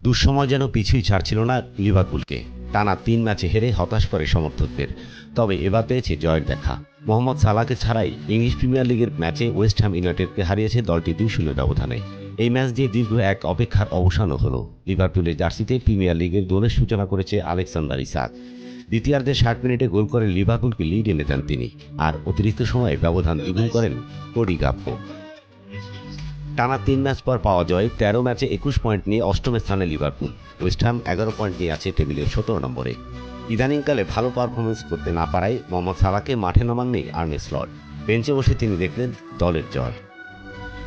দুঃসময় যেন পিছুই ছাড়ছিল না লিভারপুলকে। টানা ৩ ম্যাচে হেরে হতাশ করে সমর্থকদের। তবে এবার পেয়েছে জয়ের দেখা। মোহাম্মদ সালাহকে ছাড়াই ইংলিশ প্রিমিয়ার লিগের ম্যাচে ওয়েস্ট হ্যাম ইউনাইটেডকে হারিয়েছে দলটি ২-০ ব্যবধানে। এই ম্যাচ দিয়ে দীর্ঘ এক অপেক্ষার অবসানও হলো। লিভারপুলের জার্সিতে প্রিমিয়ার লিগের গোলের সূচনা করেছে আলেকজান্ডার ইসাক। দ্বিতীয়ার্ধে ৬০ মিনিটে গোল করে লিভারপুলকে লিড এনে দেন তিনি। আর অতিরিক্ত সময়ে ব্যবধান দ্বিগুণ করেন কোডি গাকপো। টানা ৩ ম্যাচ পর পাওয়া জয়। ১৩ ম্যাচে ২১ পয়েন্ট নিয়ে অষ্টম স্থানে লিভারপুল। ওয়েস্ট হ্যাম ১১ পয়েন্ট নিয়ে আছে টেবিলের ১৭ নম্বরে। ইদানিংকালে ভালো পারফরমেন্স করতে না পারায় মোহাম্মদ সালাহকে মাঠে নামাননি আর্নে স্লট। বেঞ্চে বসে তিনি দেখলেন দলের জয়।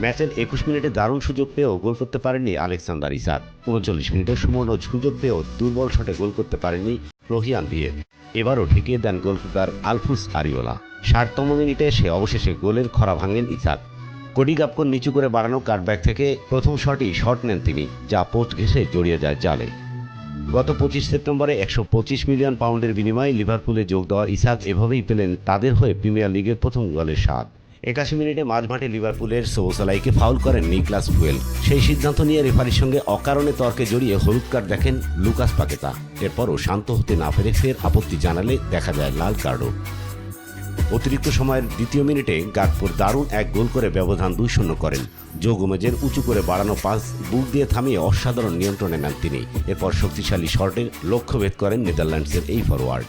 ম্যাচের ২১ মিনিটে দারুণ সুযোগ পেয়েও গোল করতে পারেননি আলেকজান্ডার ইসাক। ৩৯ মিনিটে সুবর্ণ সুযোগ পেয়েও দুর্বল শটে গোল করতে পারেননি রহিয়ান ভিয়েত। এবারও ঠেকিয়ে দেন গোলকিপার আলফুস আরিওলা। ৬০তম মিনিটে এসে অবশেষে গোলের খরা ভাঙলেন ইসাক। কোডি গাকপোর নিচু করে বাড়ানো কাটব্যাক থেকে প্রথম শট নেন তিনি, যা পোস্ট ঘেঁষে জড়িয়ে যায় জালে। গত ২৫ সেপ্টেম্বরে ১২৫ মিলিয়ন পাউন্ডের বিনিময়ে লিভারপুলে যোগ দেওয়া ইসাক এভাবেই পেলেন তাদের হয়ে প্রিমিয়ার লিগের প্রথম গোলের স্বাদ। ৮১ মিনিটে মাঝমাঠে লিভারপুলের সোবোসলাইকে ফাউল করেন নিকলাস ফুয়েল। সেই সিদ্ধান্ত নিয়ে রেফারির সঙ্গে অকারণে তর্কে জড়িয়ে হলুদ কার্ড দেখেন লুকাস পাকেতা। এরপরও শান্ত হতে না পেরে ফের আপত্তি জানালে দেখা যায় লাল কার্ডও। অতিরিক্ত সময়ের দ্বিতীয় মিনিটে গাকপোর দারুণ এক গোল করে ব্যবধান ২-০ করেন। জো গোমেজের উঁচু করে বাড়ানো পাস বুক দিয়ে থামিয়ে অসাধারণ নিয়ন্ত্রণে নেন তিনি। এরপর শক্তিশালী শটে লক্ষ্যভেদ করেন নেদারল্যান্ডসের এই ফরোয়ার্ড।